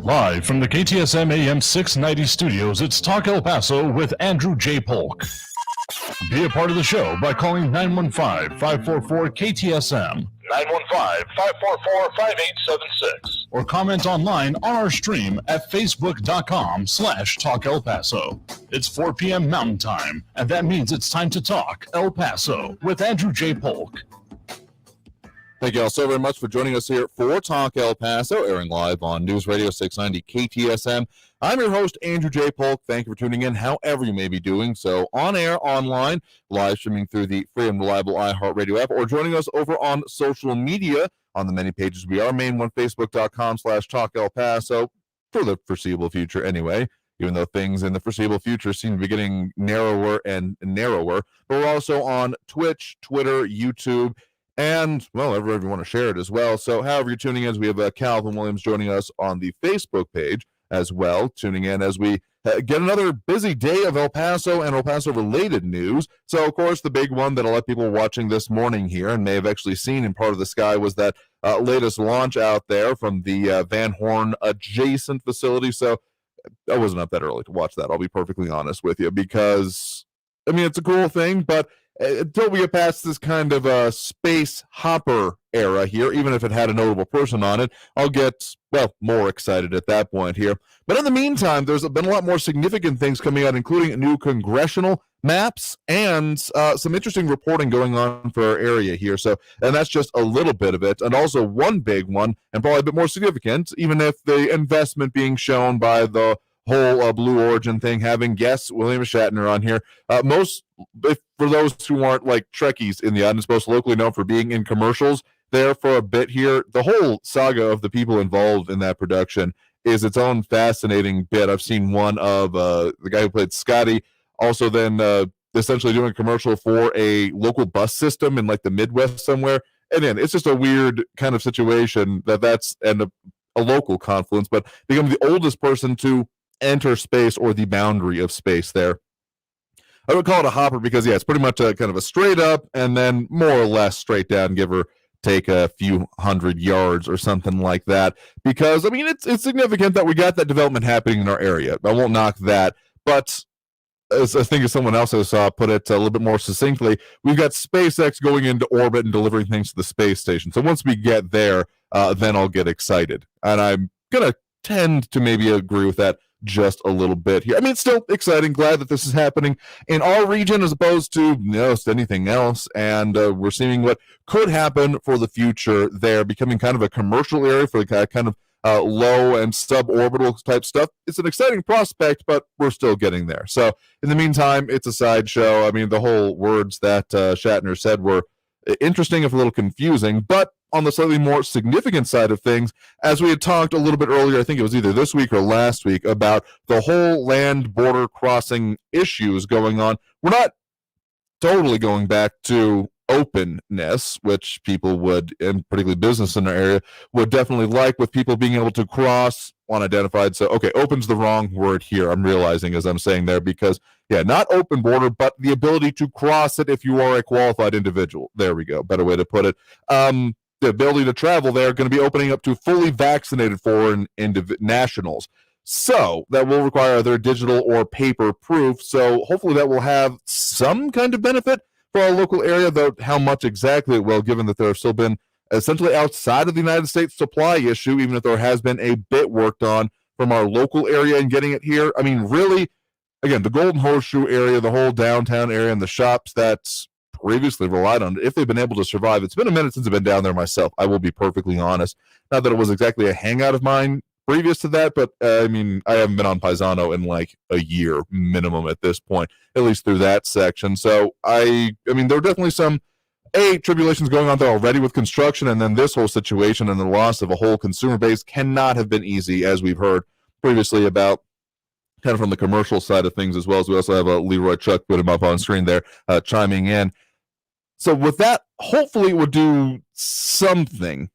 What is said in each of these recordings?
Live from the KTSM AM 690 studios, it's Talk El Paso with Andrew J. Polk. Be a part of the show by calling 915-544-KTSM, 915-544-5876, or comment online on our stream at facebook.com/Talk El Paso. It's 4 p.m. Mountain Time, and that means it's time to talk El Paso with Andrew J. Polk. Thank you all so very much for joining us here for Talk El Paso, airing live on News Radio 690 KTSM. I'm your host, Andrew J. Polk. Thank you for tuning in, however you may be doing so, on air, online, live streaming through the free and reliable iHeartRadio app, or joining us over on social media on the many pages we are. Main one, facebook.com/Talk El Paso, for the foreseeable future anyway, even though things in the foreseeable future seem to be getting narrower and narrower. But we're also on Twitch, Twitter, YouTube, and, well, everybody want to share it as well. So however you're tuning in, we have Calvin Williams joining us on the Facebook page as well, tuning in as we get another busy day of El Paso and El Paso-related news. So, of course, the big one that a lot of people watching this morning here and may have actually seen in part of the sky was that latest launch out there from the Van Horn adjacent facility. So I wasn't up that early to watch that, I'll be perfectly honest with you, because, I mean, it's a cool thing, but until we get past this kind of a space hopper era here, even if it had a notable person on it, I'll get, well, more excited at that point here. But in the meantime, there's been a lot more significant things coming out, including new congressional maps and some interesting reporting going on for our area here. So, and that's just a little bit of it. And also one big one, and probably a bit more significant, even if the investment being shown by the whole Blue Origin thing, having guests William Shatner on here. For those who aren't like Trekkies in the audience, most locally known for being in commercials there for a bit here, the whole saga of the people involved in that production is its own fascinating bit. I've seen one of the guy who played Scotty, also then essentially doing a commercial for a local bus system in like the Midwest somewhere. And then it's just a weird kind of situation that's and a local confluence, but become the oldest person to enter space or the boundary of space there. I would call it a hopper because, yeah, it's pretty much a kind of a straight up and then more or less straight down, give or take a few hundred yards or something like that. Because, I mean, it's significant that we got that development happening in our area. I won't knock that, but as I think as someone else has put it a little bit more succinctly, we've got SpaceX going into orbit and delivering things to the space station. So once we get there, then I'll get excited. And I'm going to tend to maybe agree with that just a little bit here. I mean, it's still exciting, glad that this is happening in our region as opposed to anything else. And we're seeing what could happen for the future there, becoming kind of a commercial area for the kind of low and suborbital type stuff. It's an exciting prospect, but we're still getting there. So in the meantime, it's a sideshow. I mean, the whole words that Shatner said were interesting, if a little confusing, but on the slightly more significant side of things, as we had talked a little bit earlier, I think it was either this week or last week, about the whole land border crossing issues going on. We're not totally going back to openness, which people would, and particularly business in our area, would definitely like, with people being able to cross unidentified. So, okay, open's the wrong word here, I'm realizing as I'm saying there, because, yeah, not open border, but the ability to cross it if you are a qualified individual. There we go, better way to put it. The ability to travel there going to be opening up to fully vaccinated foreign nationals. So that will require either digital or paper proof. So hopefully that will have some kind of benefit for our local area, though how much exactly it will, given that there have still been essentially outside of the United States supply issue, even if there has been a bit worked on from our local area and getting it here. I mean, really, again, the Golden Horseshoe area, the whole downtown area, and the shops that's previously relied on, if they've been able to survive. It's been a minute since I've been down there myself, I will be perfectly honest. Not that it was exactly a hangout of mine previous to that, but I mean, I haven't been on Paisano in like a year minimum at this point, at least through that section. So I mean, there are definitely some tribulations going on there already with construction, and then this whole situation and the loss of a whole consumer base cannot have been easy, as we've heard previously about kind of from the commercial side of things as well. As we also have a Leroy Chuck, put him up on screen there, chiming in. So with that, hopefully it would do something,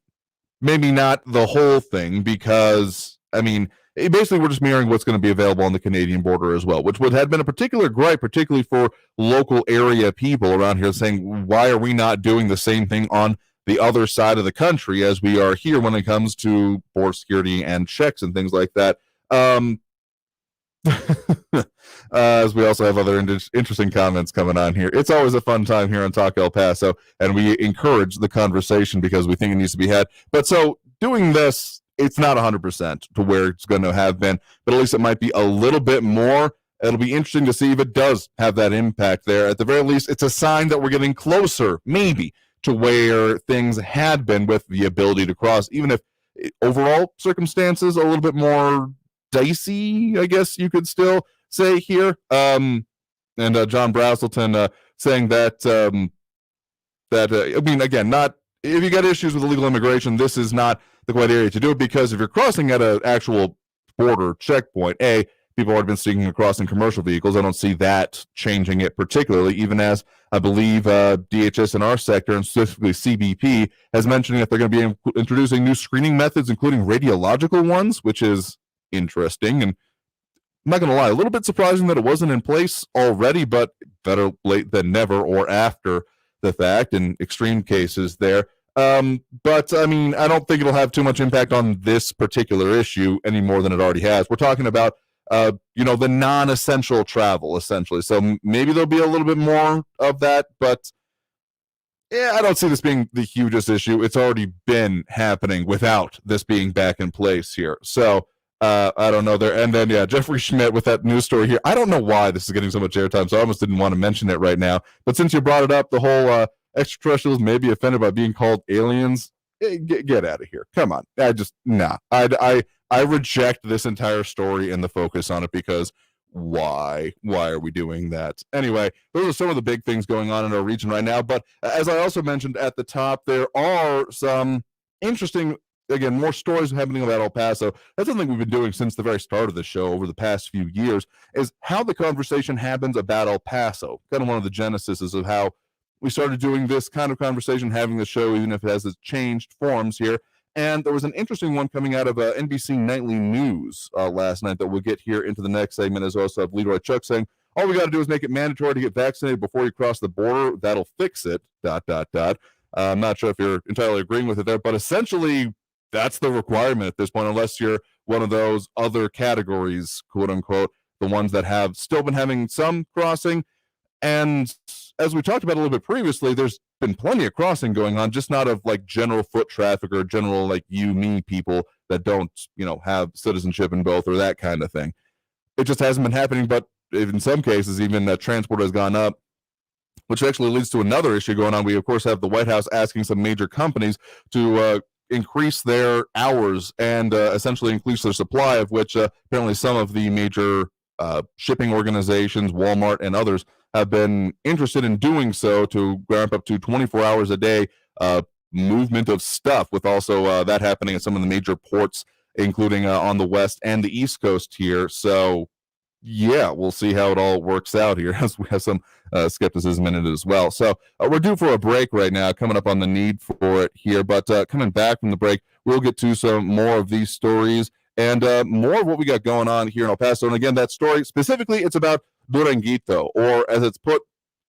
maybe not the whole thing, because, I mean, basically we're just mirroring what's going to be available on the Canadian border as well, which would have been a particular gripe, particularly for local area people around here, saying, why are we not doing the same thing on the other side of the country as we are here when it comes to border security and checks and things like that. As we also have other interesting comments coming on here. It's always a fun time here on Talk El Paso, and we encourage the conversation because we think it needs to be had. But so doing this, it's not 100% to where it's going to have been, but at least it might be a little bit more. It'll be interesting to see if it does have that impact there. At the very least, it's a sign that we're getting closer, maybe, to where things had been with the ability to cross, even if overall circumstances are a little bit more dicey, I guess you could still say here. And John Brazelton saying that, I mean, again, not if you got issues with illegal immigration, this is not the quite area to do it, because if you're crossing at an actual border checkpoint, people have been sneaking across in commercial vehicles. I don't see that changing it particularly, even as I believe DHS in our sector, and specifically CBP, has mentioned that they're going to be introducing new screening methods, including radiological ones, which is interesting. And I'm not going to lie, a little bit surprising that it wasn't in place already, but better late than never, or after the fact in extreme cases there. But I mean, I don't think it'll have too much impact on this particular issue any more than it already has. We're talking about the non-essential travel, essentially. So maybe there'll be a little bit more of that, but yeah, I don't see this being the hugest issue. It's already been happening without this being back in place here. So I don't know there. And then, yeah, Jeffrey Schmidt with that news story here. I don't know why this is getting so much airtime, so I almost didn't want to mention it right now. But since you brought it up, the whole extraterrestrials may be offended by being called aliens. Get out of here. Come on. I reject this entire story and the focus on it, because why are we doing that? Anyway, those are some of the big things going on in our region right now. But as I also mentioned at the top, there are some interesting, again, more stories happening about El Paso. That's something we've been doing since the very start of the show over the past few years, is how the conversation happens about El Paso. Kind of one of the genesises of how we started doing this kind of conversation, having the show, even if it has changed forms here. And there was an interesting one coming out of NBC Nightly News last night that we'll get here into the next segment, as also have Leroy Chuck saying, all we got to do is make it mandatory to get vaccinated before you cross the border. That'll fix it, ... I'm not sure if you're entirely agreeing with it there, but essentially that's the requirement at this point, unless you're one of those other categories, quote unquote, the ones that have still been having some crossing. And as we talked about a little bit previously, there's been plenty of crossing going on, just not of like general foot traffic or general like me people that don't, have citizenship in both or that kind of thing. It just hasn't been happening, but in some cases, even transport has gone up, which actually leads to another issue going on. We, of course, have the White House asking some major companies to increase their hours and essentially increase their supply, of which apparently some of the major shipping organizations, Walmart and others, have been interested in doing so, to ramp up to 24 hours a day movement of stuff, with also that happening at some of the major ports, including on the West and the East Coast here. So, yeah, we'll see how it all works out here, as we have some skepticism in it as well. So we're due for a break right now, coming up on the need for it here. But coming back from the break, we'll get to some more of these stories and more of what we got going on here in El Paso. And again, that story specifically, it's about Duranguito, or as it's put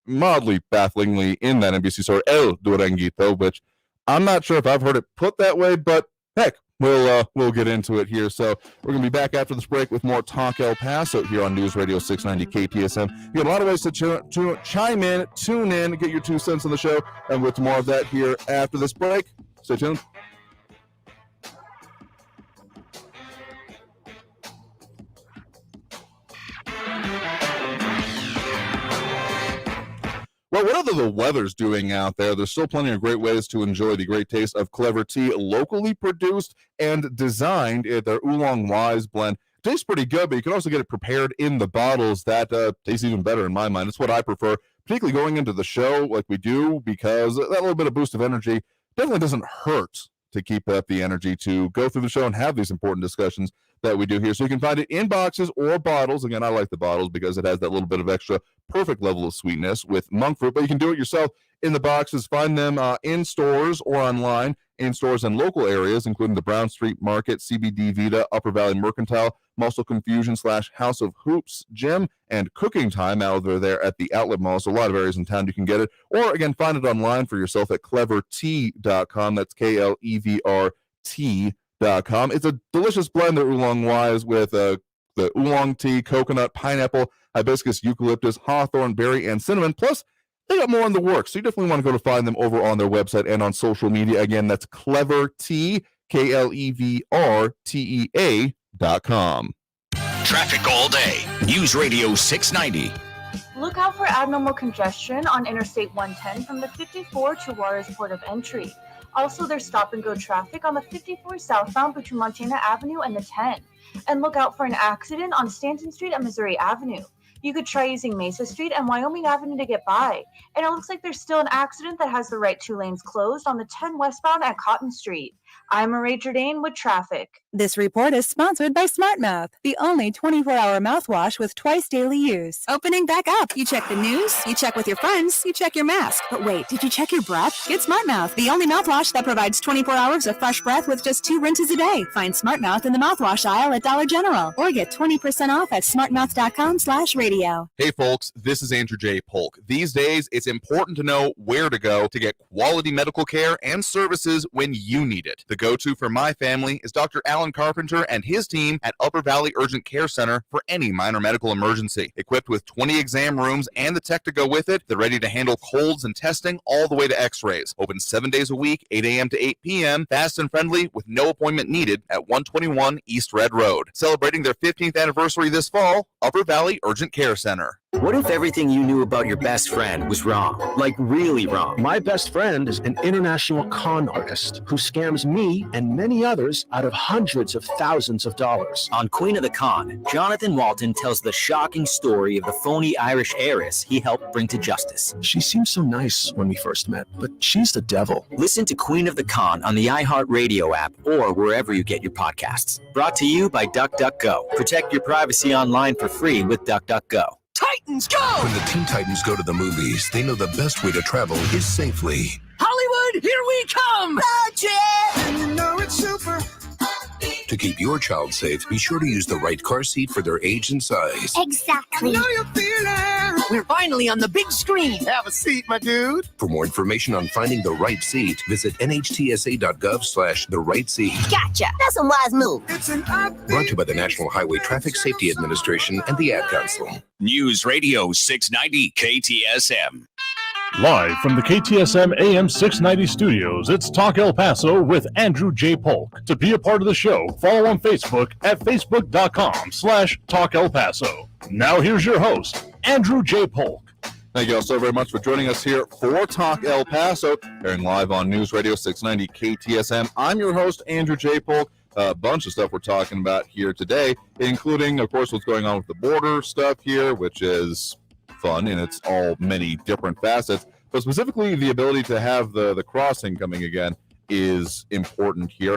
mildly bafflingly in that NBC story, El Duranguito, which I'm not sure if I've heard it put that way, but heck, we'll get into it here. So we're going to be back after this break with more Talk El Paso here on News Radio 690 KTSM. You got a lot of ways to chime in, tune in, get your 2 cents on the show, and with more of that here after this break. Stay tuned. Well, whatever the weather's doing out there, there's still plenty of great ways to enjoy the great taste of clever tea, locally produced and designed. Their Oolong Wise blend tastes pretty good, but you can also get it prepared in the bottles. That tastes even better in my mind. It's what I prefer, particularly going into the show like we do, because that little bit of boost of energy definitely doesn't hurt to keep up the energy to go through the show and have these important discussions that we do here. So you can find it in boxes or bottles. Again, I like the bottles because it has that little bit of extra perfect level of sweetness with monk fruit, but you can do it yourself in the boxes. Find them in stores or online in stores and local areas, including the Brown Street Market, CBD Vita, Upper Valley Mercantile, Muscle Confusion / House of Hoops Gym, and Cooking Time out over there at the Outlet Mall. So a lot of areas in town you can get it. Or, again, find it online for yourself at clevertea.com. That's KLEVRT.com. It's a delicious blend of oolong-wise with the oolong tea, coconut, pineapple, hibiscus, eucalyptus, hawthorn, berry, and cinnamon. Plus, they got more in the works, so you definitely want to go to find them over on their website and on social media. Again, that's Clever Tea, KLEVRTEA.com. Traffic all day. News Radio 690. Look out for abnormal congestion on Interstate 110 from the 54 to Juarez Port of Entry. Also, there's stop-and-go traffic on the 54 southbound between Montana Avenue and the 10. And look out for an accident on Stanton Street and Missouri Avenue. You could try using Mesa Street and Wyoming Avenue to get by. And it looks like there's still an accident that has the right two lanes closed on the 10 westbound at Cotton Street. I'm Marie Jourdain with traffic. This report is sponsored by SmartMouth, the only 24-hour mouthwash with twice daily use. Opening back up. You check the news, you check with your friends, you check your mask. But wait, did you check your breath? Get SmartMouth, the only mouthwash that provides 24 hours of fresh breath with just 2 rinses a day. Find SmartMouth in the mouthwash aisle at Dollar General or get 20% off at smartmouth.com/radio. Hey folks, this is Andrew J. Polk. These days, it's important to know where to go to get quality medical care and services when you need it. The go-to for my family is Dr. Alan Carpenter and his team at Upper Valley Urgent Care Center for any minor medical emergency. Equipped with 20 exam rooms and the tech to go with it, they're ready to handle colds and testing all the way to x-rays. Open 7 days a week, 8 a.m. to 8 p.m., fast and friendly with no appointment needed at 121 East Red Road. Celebrating their 15th anniversary this fall, Upper Valley Urgent Care Center. What if everything you knew about your best friend was wrong? Like really wrong? My best friend is an international con artist who scams me and many others out of hundreds of thousands of dollars. On Queen of the Con, Jonathan Walton tells the shocking story of the phony Irish heiress he helped bring to justice. She seemed so nice when we first met, but she's the devil. Listen to Queen of the Con on the iHeartRadio app or wherever you get your podcasts. Brought to you by DuckDuckGo. Protect your privacy online for free with DuckDuckGo. Titans go! When the Teen Titans go to the movies, they know the best way to travel is safely. Hollywood, here we come! Budget! And you know it's super. To keep your child safe, be sure to use the right car seat for their age and size. Exactly. I know you're feeling. We're finally on the big screen. Have a seat, my dude. For more information on finding the right seat, visit nhtsa.gov/the right seat. Gotcha. That's a wise move. It's an update. Brought to you by the National Highway Traffic Safety Administration and the Ad Council. News Radio 690 KTSM. Live from the KTSM AM 690 studios, it's Talk El Paso with Andrew J. Polk. To be a part of the show, follow on Facebook at facebook.com/Talk El Paso. Now here's your host, Andrew J. Polk. Thank you all so very much for joining us here for Talk El Paso, airing live on News Radio 690 KTSM. I'm your host, Andrew J. Polk. A bunch of stuff we're talking about here today, including, of course, what's going on with the border stuff here, which is fun in its all many different facets, but specifically the ability to have the crossing coming again is important here.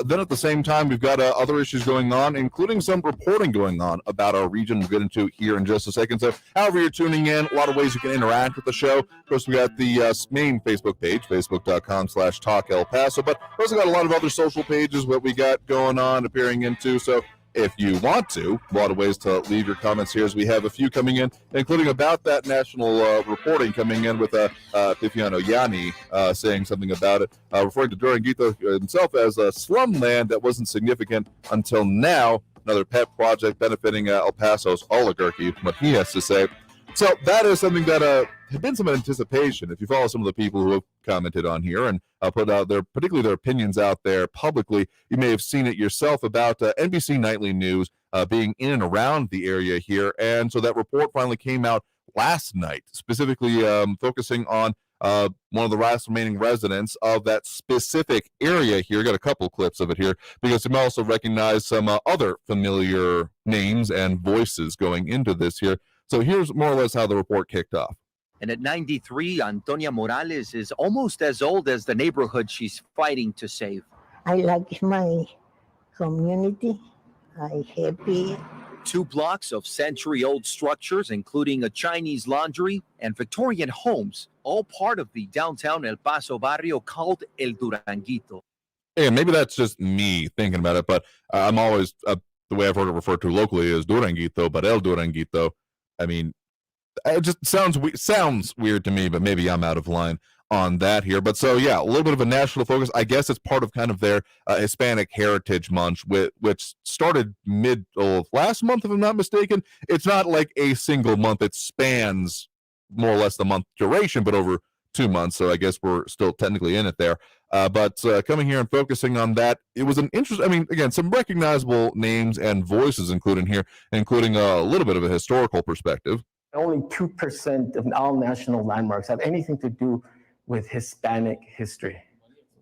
Then at the same time, we've got other issues going on, including some reporting going on about our region. We'll get into here in just a second. So however you're tuning in, a lot of ways you can interact with the show. Of course, we got the main Facebook page, facebook.com/Talk El Paso, but we also got a lot of other social pages, what we got going on, appearing into. So if you want to, a lot of ways to leave your comments here as we have a few coming in, including about that national reporting coming in with Pipiano Yanni saying something about it, referring to Duranguito himself as a slumland that wasn't significant until now. Another pet project benefiting El Paso's oligarchy, what he has to say. So that is something that had been some anticipation. If you follow some of the people who have commented on here and put out particularly their opinions out there publicly, you may have seen it yourself about NBC Nightly News being in and around the area here. And so that report finally came out last night, specifically focusing on one of the last remaining residents of that specific area here. Got a couple clips of it here because you may also recognize some other familiar names and voices going into this here. So here's more or less how the report kicked off. And at 93, Antonia Morales is almost as old as the neighborhood she's fighting to save. I like my community. I'm happy. 2 blocks of century-old structures, including a Chinese laundry and Victorian homes, all part of the downtown El Paso barrio called El Duranguito. And maybe that's just me thinking about it, but I'm always, the way I've heard it referred to locally is Duranguito, but El Duranguito. I mean, it just sounds weird to me, but maybe I'm out of line on that here. But so, yeah, a little bit of a national focus. I guess it's part of kind of their Hispanic Heritage Month, which started mid of last month, if I'm not mistaken. It's not like a single month. It spans more or less the month duration, but over 2 months. So I guess we're still technically in it there. But coming here and focusing on that, it was an interest. I mean, again, some recognizable names and voices including here, including a little bit of a historical perspective. Only 2% of all national landmarks have anything to do with Hispanic history.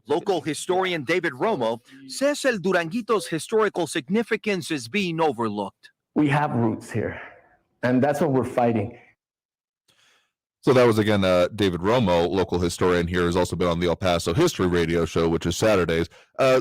Local historian David Romo says El Duranguito's historical significance is being overlooked. We have roots here, and that's what we're fighting. So that was, again, David Romo, local historian here, has also been on the El Paso History Radio Show, which is Saturdays.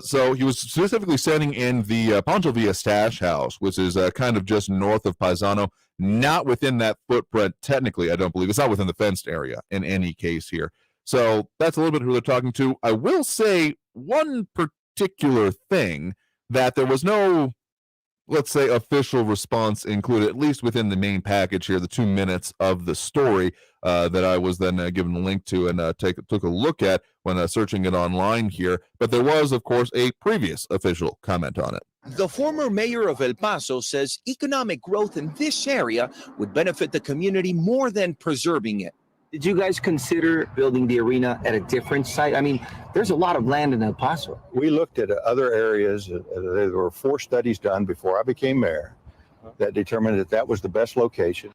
So he was specifically standing in the Pancho Villa Stash House, which is kind of just north of Paisano, not within that footprint, technically, I don't believe. It's not within the fenced area in any case here. So that's a little bit who they're talking to. I will say one particular thing, that there was no, let's say, official response included, at least within the main package here, the 2 minutes of the story that I was then given a link to and took a look at when searching it online here. But there was, of course, a previous official comment on it. The former mayor of El Paso says economic growth in this area would benefit the community more than preserving it. Did you guys consider building the arena at a different site? I mean, there's a lot of land in El Paso. We looked at other areas. There were 4 studies done before I became mayor that determined that was the best location.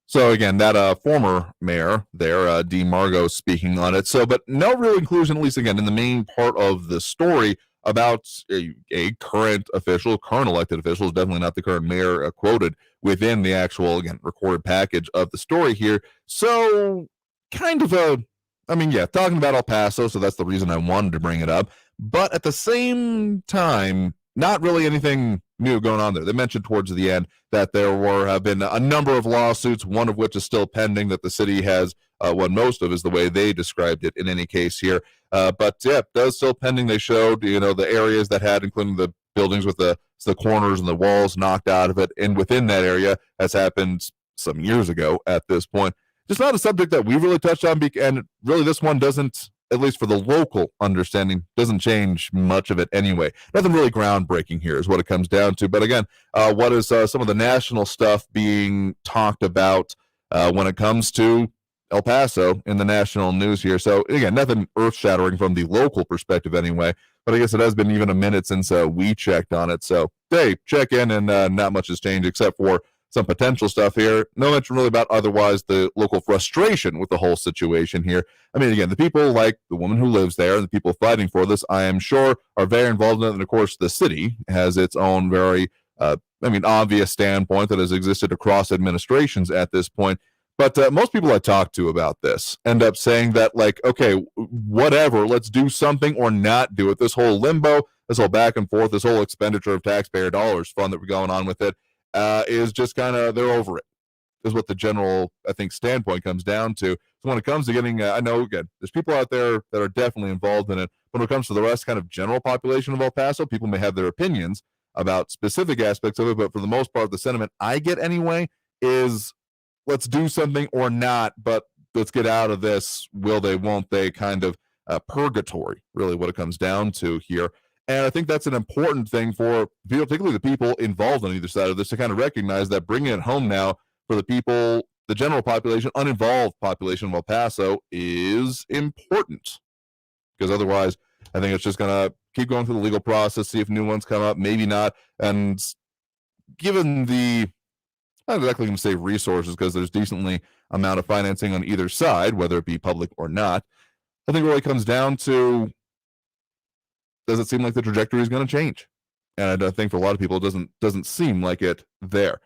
So again, that former mayor there, D. Margo, speaking on it. So, but no real inclusion, at least again, in the main part of the story about a current elected official, is definitely not the current mayor quoted within the actual, again, recorded package of the story here. So kind of talking about El Paso, so that's the reason I wanted to bring it up. But at the same time, not really anything new going on there. They mentioned towards the end that there have been a number of lawsuits, one of which is still pending, that the city has won most of, is the way they described it in any case here. But yeah, does still pending. They showed, the areas that had, including the buildings with the corners and the walls knocked out of it, and within that area, has happened some years ago at this point. Just not a subject that we really touched on, and really this one doesn't, at least for the local understanding, doesn't change much of it anyway. Nothing really groundbreaking here is what it comes down to. But again, what is some of the national stuff being talked about when it comes to El Paso in the national news here? So again, nothing earth-shattering from the local perspective anyway, but I guess it has been even a minute since we checked on it. So hey, check in, and not much has changed except for some potential stuff here. No mention really about otherwise the local frustration with the whole situation here. I mean, again, the people like the woman who lives there and the people fighting for this, I am sure, are very involved in it. And of course, the city has its own very, obvious standpoint that has existed across administrations at this point. But most people I talk to about this end up saying that, like, okay, whatever, let's do something or not do it. This whole limbo, this whole back and forth, this whole expenditure of taxpayer dollars fund that we're going on with it, is just kind of, they're over it, is what the general, I think, standpoint comes down to. So when it comes to getting, I know, again, there's people out there that are definitely involved in it, but when it comes to the rest kind of general population of El Paso, people may have their opinions about specific aspects of it, but for the most part, the sentiment I get anyway is, let's do something or not, but let's get out of this will they, won't they kind of purgatory, really what it comes down to here. And I think that's an important thing for people, particularly the people involved on either side of this, to kind of recognize that bringing it home now for the people, the general population, uninvolved population of El Paso, is important. Because otherwise, I think it's just going to keep going through the legal process, see if new ones come up, maybe not. And given the, I'm not exactly going to say resources, because there's decently amount of financing on either side, whether it be public or not, I think it really comes down to, does it seem like the trajectory is going to change? And I think for a lot of people, it doesn't seem like it there.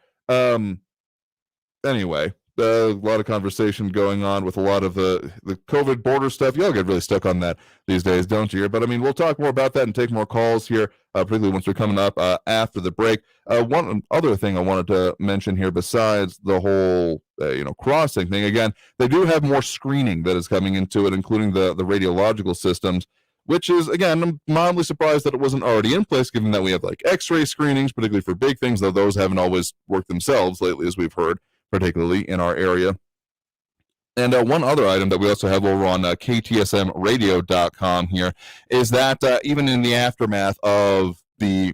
Anyway, a lot of conversation going on with a lot of the COVID border stuff. Y'all get really stuck on that these days, don't you? But I mean, we'll talk more about that and take more calls here, particularly once we're coming up after the break. One other thing I wanted to mention here, besides the whole crossing thing, again, they do have more screening that is coming into it, including the radiological systems, which is, again, I'm mildly surprised that it wasn't already in place, given that we have like x-ray screenings, particularly for big things, though those haven't always worked themselves lately, as we've heard, particularly in our area. And one other item that we also have over on KTSMradio.com here is that even in the aftermath of the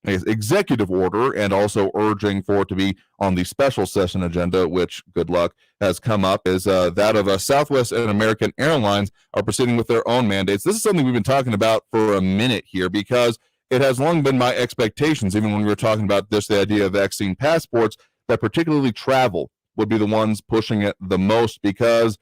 executive order and also urging for it to be on the special session agenda, which, good luck, has come up, is that of Southwest and American Airlines are proceeding with their own mandates. This is something we've been talking about for a minute here because it has long been my expectations, even when we were talking about this, the idea of vaccine passports, that particularly travel would be the ones pushing it the most because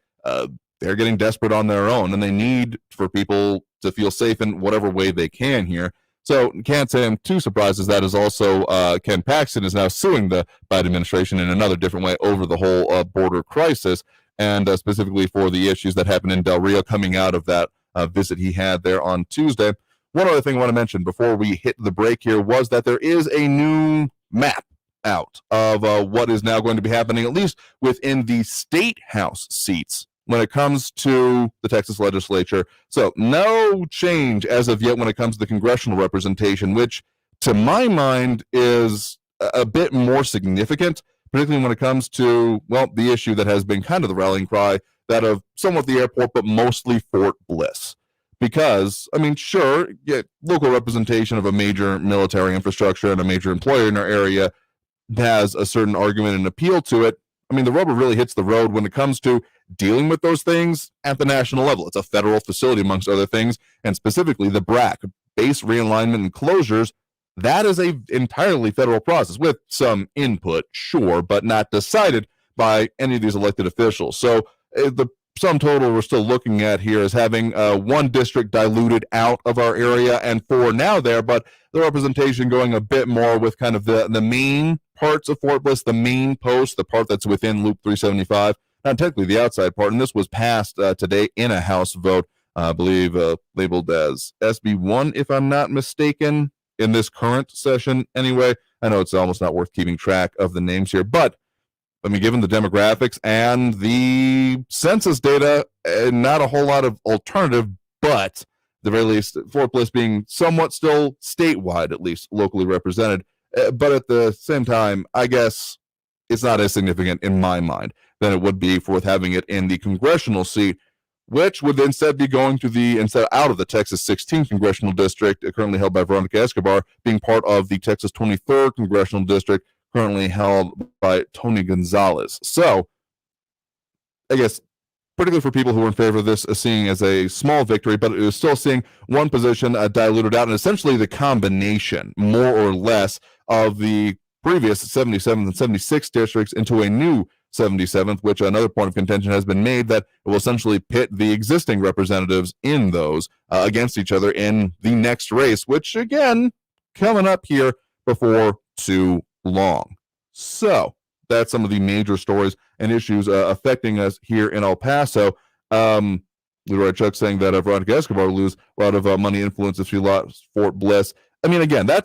they're getting desperate on their own and they need for people to feel safe in whatever way they can here. So can't say I'm too surprised as that is also Ken Paxton is now suing the Biden administration in another different way over the whole border crisis and specifically for the issues that happened in Del Rio coming out of that visit he had there on Tuesday. One other thing I want to mention before we hit the break here was that there is a new map out of what is now going to be happening, at least within the state house seats when it comes to the Texas legislature. So no change as of yet when it comes to the congressional representation, which to my mind is a bit more significant, particularly when it comes to, well, the issue that has been kind of the rallying cry, that of somewhat the airport, but mostly Fort Bliss. Because, I mean, sure, local representation of a major military infrastructure and a major employer in our area has a certain argument and appeal to it. I mean, the rubber really hits the road when it comes to dealing with those things at the national level. It's a federal facility, amongst other things, and specifically the BRAC, base realignment and closures. That is a entirely federal process with some input, sure, but not decided by any of these elected officials. So the sum total we're still looking at here is having one district diluted out of our area and 4 now there, but the representation going a bit more with kind of the main parts of Fort Bliss, the main post, the part that's within Loop 375, not technically the outside part, and this was passed today in a House vote, I believe labeled as SB1, if I'm not mistaken, in this current session. Anyway, I know it's almost not worth keeping track of the names here, but I mean, given the demographics and the census data, not a whole lot of alternative, but at the very least, Fort Bliss being somewhat still statewide, at least locally represented. But at the same time, I guess it's not as significant in my mind than it would be for having it in the congressional seat, which would instead be going to instead out of the Texas 16th congressional district, currently held by Veronica Escobar, being part of the Texas 23rd congressional district, currently held by Tony Gonzalez. So, I guess, particularly for people who are in favor of this, seeing as a small victory, but it was still seeing one position diluted out, and essentially the combination, more or less, of the previous 77th and 76th districts into a new 77th, which another point of contention has been made that it will essentially pit the existing representatives in those against each other in the next race, which, again, coming up here before too long. So that's some of the major stories and issues affecting us here in El Paso. Leroy Chuck saying that Veronica Escobar will lose a lot of money influence if she lost Fort Bliss. I mean, again, I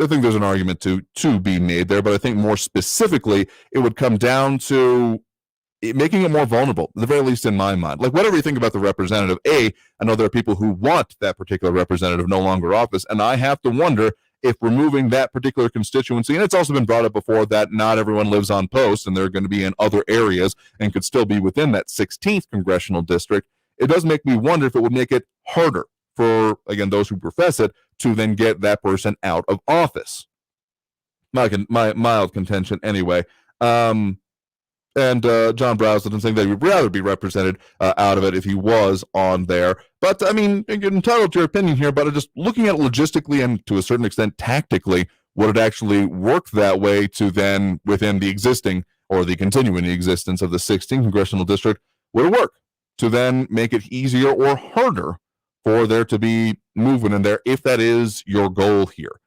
think there's an argument to be made there, but I think more specifically, it would come down to making it more vulnerable, at the very least in my mind. Like, whatever you think about the representative, I know there are people who want that particular representative no longer office, and I have to wonder if removing that particular constituency, and it's also been brought up before that not everyone lives on post and they're going to be in other areas and could still be within that 16th congressional district, it does make me wonder if it would make it harder for, again, those who profess it to then get that person out of office. My mild contention anyway. And John Browsden saying that he would rather be represented out of it if he was on there. But, I mean, you're entitled to your opinion here, but just looking at it logistically and to a certain extent tactically, would it actually work that way to then, within the existing or the continuing existence of the 16th congressional district, would it work to then make it easier or harder for there to be movement in there if that is your goal here?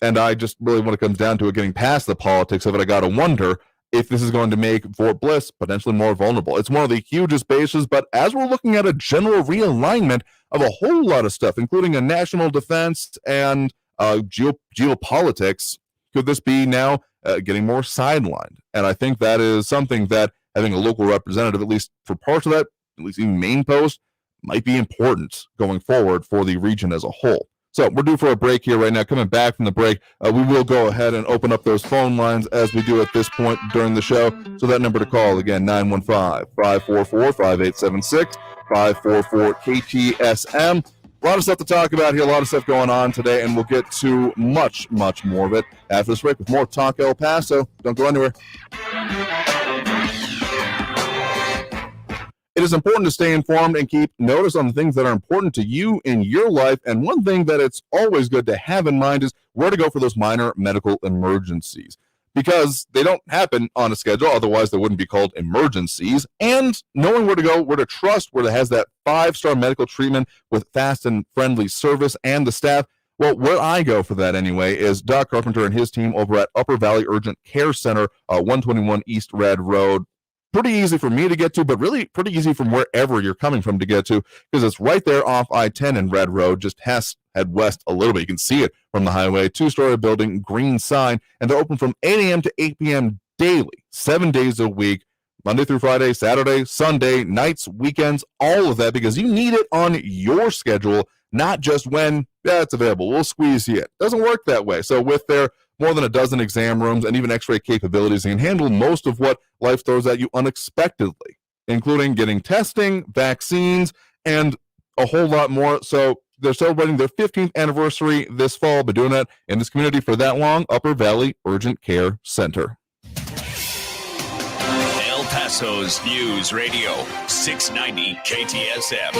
And I just really, when it comes down to it, getting past the politics of it, I got to wonder if this is going to make Fort Bliss potentially more vulnerable. It's one of the hugest bases, but as we're looking at a general realignment of a whole lot of stuff, including a national defense and geopolitics, could this be now getting more sidelined? And I think that is something that having a local representative, at least for parts of that, at least even main post, might be important going forward for the region as a whole. So we're due for a break here right now. Coming back from the break, we will go ahead and open up those phone lines as we do at this point during the show. So that number to call, again, 915-544-5876, 544-KTSM. A lot of stuff to talk about here, a lot of stuff going on today, and we'll get to much, much more of it after this break with more Talk El Paso. Don't go anywhere. It is important to stay informed and keep notice on the things that are important to you in your life. And one thing that it's always good to have in mind is where to go for those minor medical emergencies, because they don't happen on a schedule. Otherwise, they wouldn't be called emergencies. And knowing where to go, where to trust, where it has that 5-star medical treatment with fast and friendly service and the staff. Well, where I go for that anyway is Doc Carpenter and his team over at Upper Valley Urgent Care Center, 121 East Red Road. Pretty easy for me to get to, but really pretty easy from wherever you're coming from to get to, because it's right there off I-10 and Red Road. Just head west a little bit. You can see it from the highway. 2-story building, green sign, and they're open from 8 a.m. to 8 p.m. daily, 7 days a week, Monday through Friday, Saturday, Sunday, nights, weekends, all of that, because you need it on your schedule, not just when it's available. We'll squeeze you in. Doesn't work that way. So with their more than a dozen exam rooms and even x-ray capabilities, they can handle most of what life throws at you unexpectedly, including getting testing, vaccines, and a whole lot more. So they're celebrating their 15th anniversary this fall, but doing that in this community for that long. Upper Valley Urgent Care Center. El Paso's News Radio 690 KTSM.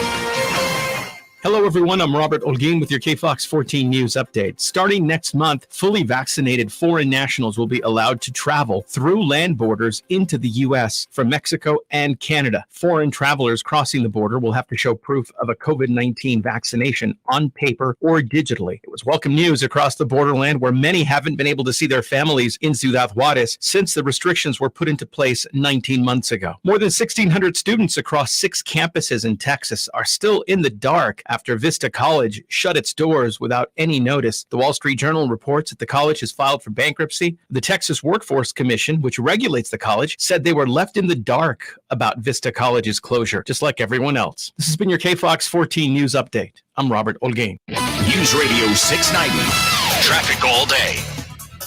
Hello, everyone. I'm Robert Olguin with your KFOX 14 News Update. Starting next month, fully vaccinated foreign nationals will be allowed to travel through land borders into the U.S. from Mexico and Canada. Foreign travelers crossing the border will have to show proof of a COVID-19 vaccination on paper or digitally. It was welcome news across the borderland, where many haven't been able to see their families in Ciudad Juarez since the restrictions were put into place 19 months ago. More than 1,600 students across 6 campuses in Texas are still in the dark after Vista College shut its doors without any notice. The Wall Street Journal reports that the college has filed for bankruptcy. The Texas Workforce Commission, which regulates the college, said they were left in the dark about Vista College's closure, just like everyone else. This has been your KFOX 14 News Update. I'm Robert Olguin. News Radio 690. Traffic all day.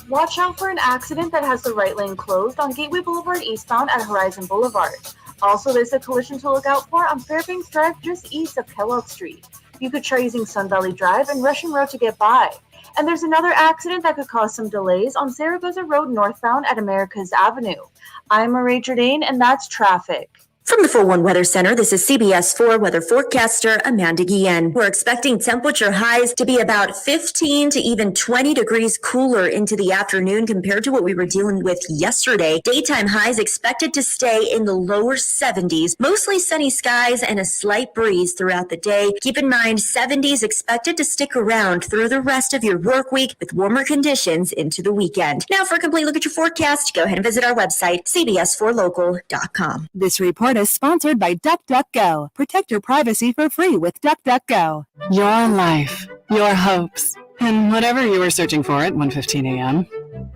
Watch out for an accident that has the right lane closed on Gateway Boulevard eastbound at Horizon Boulevard. Also, there's a collision to look out for on Fairbanks Drive just east of Kellogg Street. You could try using Sun Valley Drive and Rushing Road to get by. And there's another accident that could cause some delays on Zaragoza Road northbound at Americas Avenue. I'm Marie Jourdain, and that's traffic. From the 4-1 Weather Center, this is CBS 4 weather forecaster Amanda Guillen. We're expecting temperature highs to be about 15 to even 20 degrees cooler into the afternoon compared to what we were dealing with yesterday. Daytime highs expected to stay in the lower 70s, mostly sunny skies and a slight breeze throughout the day. Keep in mind, 70s expected to stick around through the rest of your work week with warmer conditions into the weekend. Now, for a complete look at your forecast, go ahead and visit our website, cbs4local.com. This report is sponsored by DuckDuckGo. Protect your privacy for free with DuckDuckGo. Your life, your hopes, and whatever you were searching for at 1:15 a.m.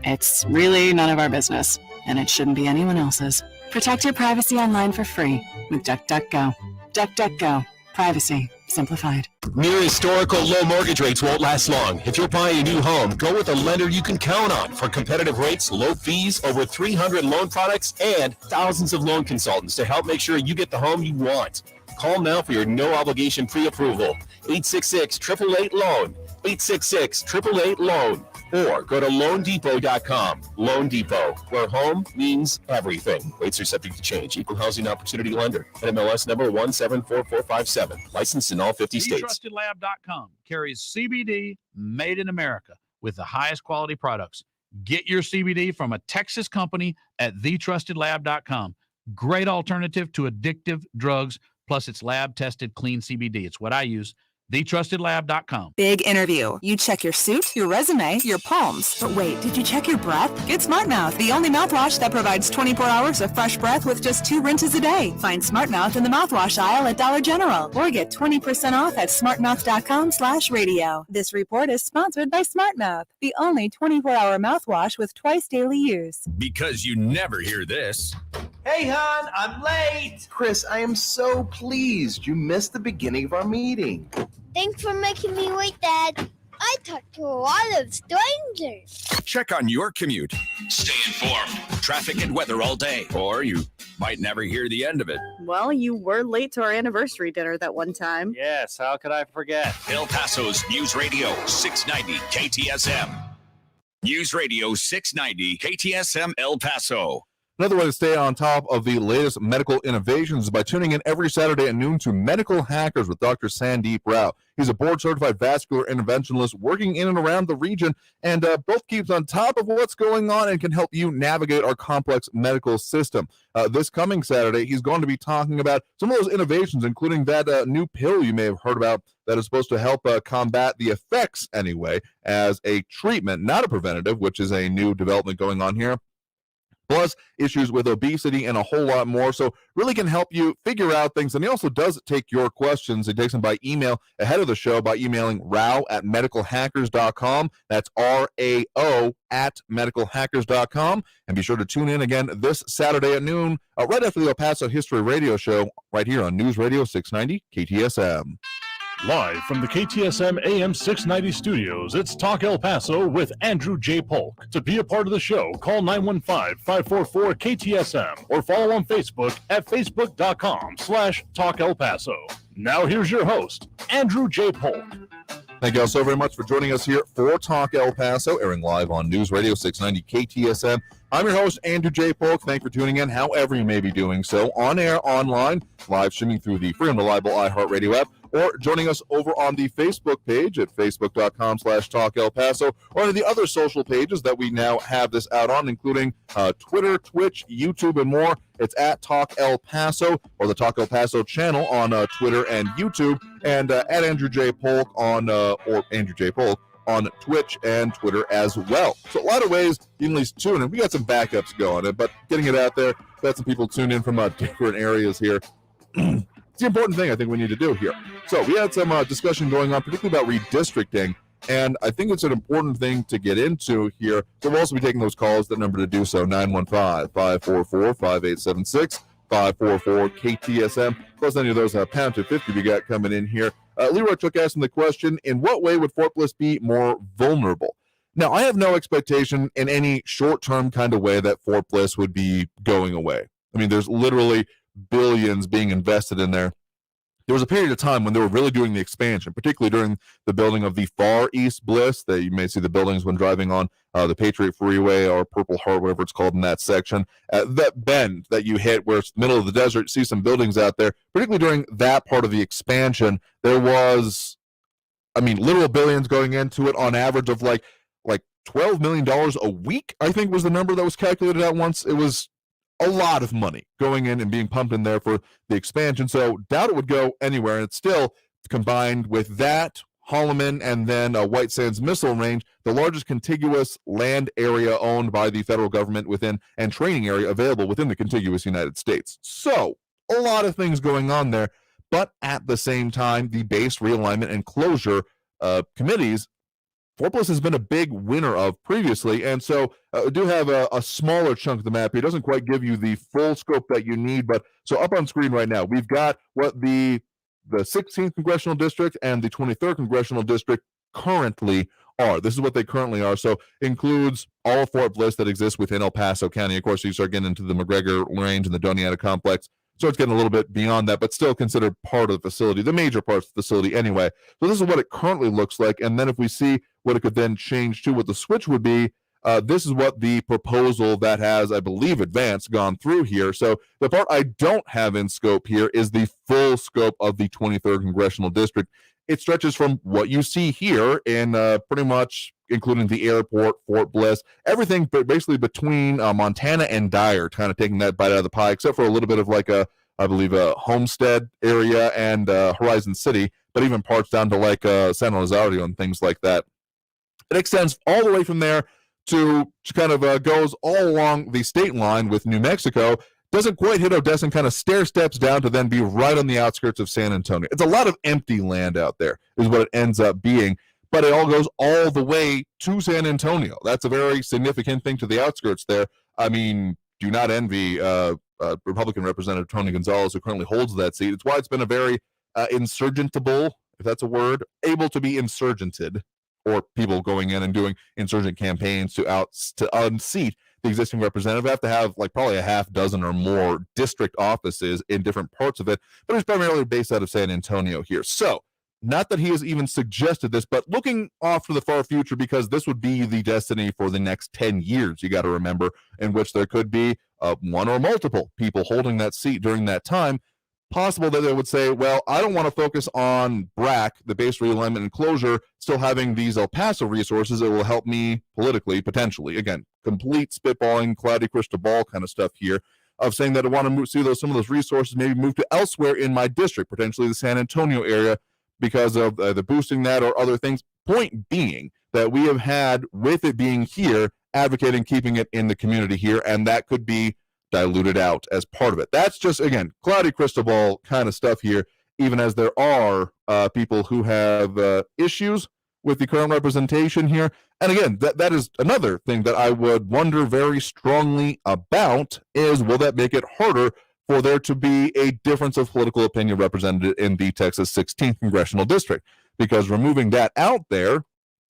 It's really none of our business, and it shouldn't be anyone else's. Protect your privacy online for free with DuckDuckGo. DuckDuckGo. Privacy simplified. Near historical low mortgage rates won't last long. If you're buying a new home, go with a lender you can count on for competitive rates, low fees, over 300 loan products, and thousands of loan consultants to help make sure you get the home you want. Call now for your no-obligation pre-approval. 866-888-LOAN. 866-888-LOAN. Or go to LoanDepot.com. Loan Depot, where home means everything. Rates are subject to change. Equal housing opportunity lender. NMLS number 174457. Licensed in all 50 states. TheTrustedLab.com carries CBD made in America with the highest quality products. Get your CBD from a Texas company at TheTrustedLab.com. Great alternative to addictive drugs, plus it's lab-tested clean CBD. It's what I use. TheTrustedLab.com. Big interview. You check your suit, your resume, your palms. But wait, did you check your breath? Get Smart Mouth, the only mouthwash that provides 24 hours of fresh breath with just 2 rinses a day. Find Smart Mouth in the mouthwash aisle at Dollar General or get 20% off at smartmouth.com/radio. This report is sponsored by Smart Mouth, the only 24-hour mouthwash with twice daily use. Because you never hear this. Hey, hon, I'm late. Chris, I am so pleased you missed the beginning of our meeting. Thanks for making me wait, Dad. I talked to a lot of strangers. Check on your commute. Stay informed. Traffic and weather all day. Or you might never hear the end of it. Well, you were late to our anniversary dinner that one time. Yes, how could I forget? El Paso's News Radio 690 KTSM. News Radio 690 KTSM El Paso. Another way to stay on top of the latest medical innovations is by tuning in every Saturday at noon to Medical Hackers with Dr. Sandeep Rao. He's a board-certified vascular interventionalist working in and around the region, and both keeps on top of what's going on and can help you navigate our complex medical system. This coming Saturday, he's going to be talking about some of those innovations, including that new pill you may have heard about that is supposed to help combat the effects, anyway, as a treatment, not a preventative, which is a new development going on here. Plus issues with obesity and a whole lot more. So really can help you figure out things. And he also does take your questions. He takes them by email ahead of the show by emailing rao@medicalhackers.com. That's RAO at medicalhackers.com. And be sure to tune in again this Saturday at noon, right after the El Paso History Radio Show, right here on News Radio 690 KTSM. Live from the KTSM AM 690 studios, it's Talk El Paso with Andrew J. Polk. To be a part of the show, call 915-544-KTSM or follow on Facebook at facebook.com/Talk El Paso. Now here's your host, Andrew J. Polk. Thank you all so very much for joining us here for Talk El Paso, airing live on News Radio 690 KTSM. I'm your host, Andrew J. Polk. Thank you for tuning in, however you may be doing so, on air, online, live streaming through the free and reliable iHeartRadio app, or joining us over on the Facebook page at facebook.com/Talk El Paso, or any of the other social pages that we now have this out on, including Twitter, Twitch, YouTube, and more. It's at Talk El Paso, or the Talk El Paso channel on Twitter and YouTube, and at Andrew J. Polk on, or Andrew J. Polk on Twitch and Twitter as well. So a lot of ways you can at least tune in. We got some backups going, but getting it out there, got some people tuned in from different areas here. It's the important thing I think we need to do here. So we had some discussion going on, particularly about redistricting, and I think it's an important thing to get into here. So we'll also be taking those calls. The number to do so, 915-544-5876, 544-KTSM, plus any of those pound to 50 we got coming in here. Leroy took asking the question, in what way would Fort Bliss be more vulnerable? Now, I have no expectation in any short-term kind of way that Fort Bliss would be going away. I mean, there's literally billions being invested in there. There was a period of time when they were really doing the expansion, particularly during the building of the Far East Bliss, that you may see the buildings when driving on the Patriot Freeway or Purple Heart, whatever it's called in that section. That bend that you hit where it's the middle of the desert, see some buildings out there, particularly during that part of the expansion, there was, I mean, literal billions going into it on average of like $12 million a week, I think was the number that was calculated out once. It was a lot of money going in and being pumped in there for the expansion. So doubt it would go anywhere. And it's still, combined with that, Holloman, and then White Sands Missile Range, the largest contiguous land area owned by the federal government within, and training area available within the contiguous United States. So a lot of things going on there. But at the same time, the base realignment and closure committees, Fort Bliss has been a big winner of previously, and so do have a smaller chunk of the map here. It doesn't quite give you the full scope that you need, but so up on screen right now, we've got what the 16th Congressional District and the 23rd Congressional District currently are. This is what they currently are, so includes all of Fort Bliss that exists within El Paso County. Of course, you start getting into the McGregor Range and the Doniata Complex, so it's getting a little bit beyond that, but still considered part of the facility, the major parts of the facility anyway. So this is what it currently looks like, and then if we see what it could then change to, what the switch would be, this is what the proposal that has, I believe, advanced, gone through here. So the part I don't have in scope here is the full scope of the 23rd Congressional District. It stretches from what you see here in pretty much including the airport, Fort Bliss, everything but basically between Montana and Dyer, kind of taking that bite out of the pie, except for a little bit of like a, I believe, a Homestead area and Horizon City, but even parts down to like San Rosario and things like that. It extends all the way from there to kind of goes all along the state line with New Mexico, doesn't quite hit Odessa, and kind of stair steps down to then be right on the outskirts of San Antonio. It's a lot of empty land out there is what it ends up being, but it all goes all the way to San Antonio. That's a very significant thing to the outskirts there. I mean, do not envy Republican Representative Tony Gonzalez, who currently holds that seat. It's why it's been a very insurgentable, if that's a word, able to be insurgented, or people going in and doing insurgent campaigns to unseat the existing representative. Have to have like probably a half dozen or more district offices in different parts of it, but he's primarily based out of San Antonio here. So, not that he has even suggested this, but looking off to the far future, because this would be the destiny for the next 10 years, you got to remember, in which there could be one or multiple people holding that seat during that time. Possible that they would say, well, I don't want to focus on BRAC, the base realignment and closure, still having these El Paso resources. It will help me politically, potentially. Again, complete spitballing, cloudy crystal ball kind of stuff here, of saying that I want to see some of those resources maybe move to elsewhere in my district, potentially the San Antonio area, because of the boosting that or other things. Point being that we have had, with it being here, advocating keeping it in the community here, and that could be diluted out as part of it. That's just, again, cloudy crystal ball kind of stuff here, even as there are people who have issues with the current representation here. And again, that is another thing that I would wonder very strongly about, is will that make it harder for there to be a difference of political opinion represented in the Texas 16th Congressional District? Because removing that out there,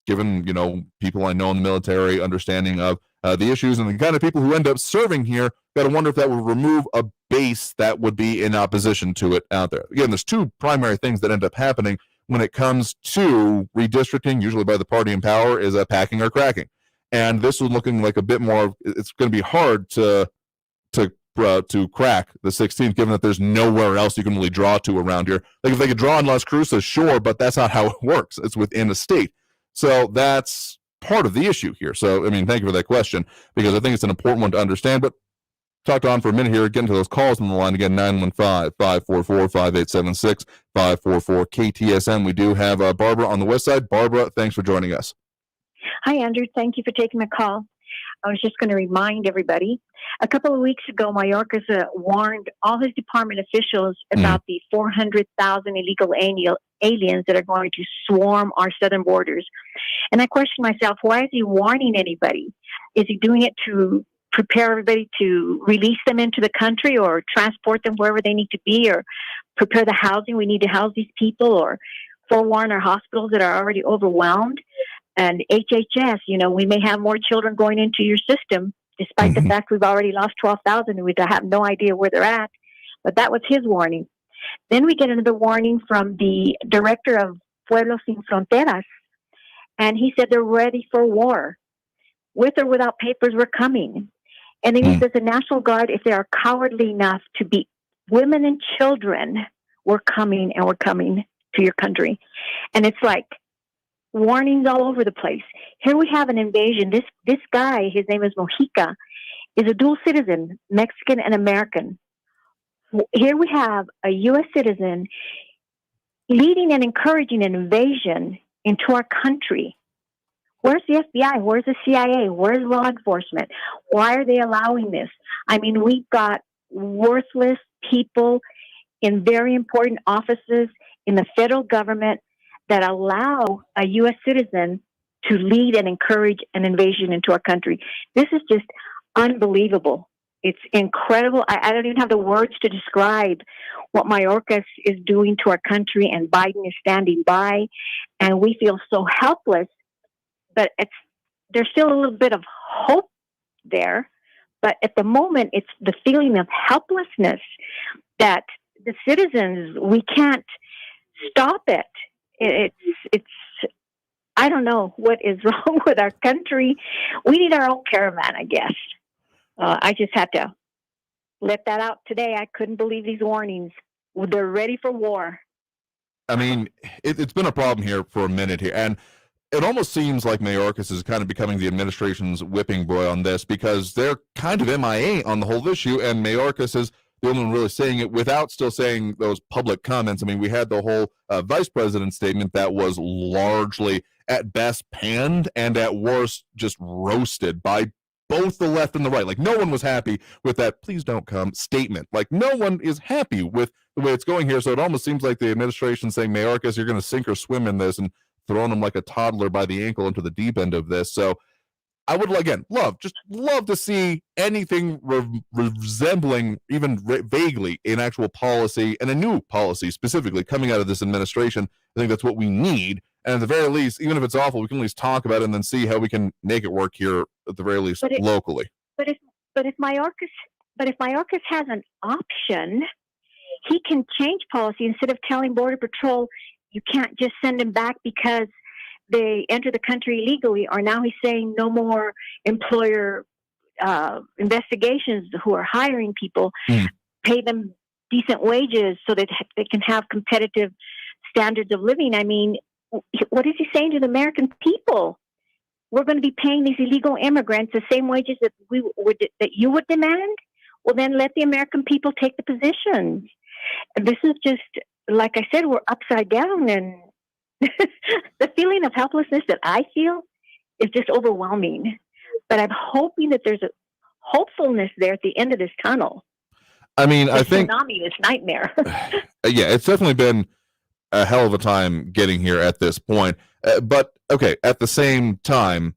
given, people I know in the military, understanding of the issues and the kind of people who end up serving here, got to wonder if that will remove a base that would be in opposition to it out there. Again, there's two primary things that end up happening when it comes to redistricting, usually by the party in power, is packing or cracking. And this was looking like a bit more, it's going to be hard to crack the 16th, given that there's nowhere else you can really draw to around here. Like if they could draw in Las Cruces, sure, but that's not how it works. It's within a state. So that's part of the issue here. So, thank you for that question, because I think it's an important one to understand. But talk on for a minute here, get into those calls on the line again, 915-544-5876, 544-KTSM. We do have Barbara on the west side. Barbara, thanks for joining us. Hi, Andrew. Thank you for taking my call. I was just going to remind everybody, a couple of weeks ago, Mayorkas warned all his department officials about the 400,000 illegal aliens that are going to swarm our southern borders. And I question myself, why is he warning anybody? Is he doing it to prepare everybody to release them into the country, or transport them wherever they need to be, or prepare the housing we need to house these people, or forewarn our hospitals that are already overwhelmed? And HHS, we may have more children going into your system, despite the fact we've already lost 12,000 and we have no idea where they're at. But that was his warning. Then we get another warning from the director of Pueblos Sin Fronteras, and he said they're ready for war. With or without papers, we're coming. And then he says the National Guard, if they are cowardly enough to beat women and children, we're coming, and we're coming to your country. And it's like warnings all over the place. Here we have an invasion. This guy, his name is Mojica, is a dual citizen, Mexican and American. Here we have a U.S. citizen leading and encouraging an invasion into our country. Where's the FBI? Where's the CIA? Where's law enforcement? Why are they allowing this? We've got worthless people in very important offices in the federal government that allow a U.S. citizen to lead and encourage an invasion into our country. This is just unbelievable. It's incredible. I don't even have the words to describe what Mayorkas is doing to our country, and Biden is standing by, and we feel so helpless. But there's still a little bit of hope there. But at the moment, it's the feeling of helplessness that the citizens, we can't stop it. It's I don't know what is wrong with our country. We need our own caravan, I guess. I just had to let that out today. I couldn't believe these warnings. They're ready for war. It's been a problem here for a minute here. And it almost seems like Mayorkas is kind of becoming the administration's whipping boy on this, because they're kind of MIA on the whole issue, and Mayorkas is the only one really saying it without still saying those public comments. We had the whole vice president statement that was largely, at best, panned, and at worst, just roasted by both the left and the right. Like, no one was happy with that "please don't come" statement. Like, no one is happy with the way it's going here. So it almost seems like the administration saying, Mayorkas, you're going to sink or swim in this, and throwing him like a toddler by the ankle into the deep end of this. So I would, again, love to see anything resembling, even vaguely, an actual policy and a new policy specifically coming out of this administration. I think that's what we need. And at the very least, even if it's awful, we can at least talk about it and then see how we can make it work here at the very least locally. But if Mayorkas has an option, he can change policy instead of telling Border Patrol you can't just send them back because they enter the country illegally, or now he's saying no more employer investigations who are hiring people, pay them decent wages so that they can have competitive standards of living. I mean, what is he saying to the American people? We're going to be paying these illegal immigrants the same wages that you would demand? Well, then let the American people take the positions. This is just, like I said, we're upside down, and the feeling of helplessness that I feel is just overwhelming. But I'm hoping that there's a hopefulness there at the end of this tunnel. I mean, I think tsunami, this nightmare. Yeah, it's definitely been a hell of a time getting here at this point. But okay, at the same time,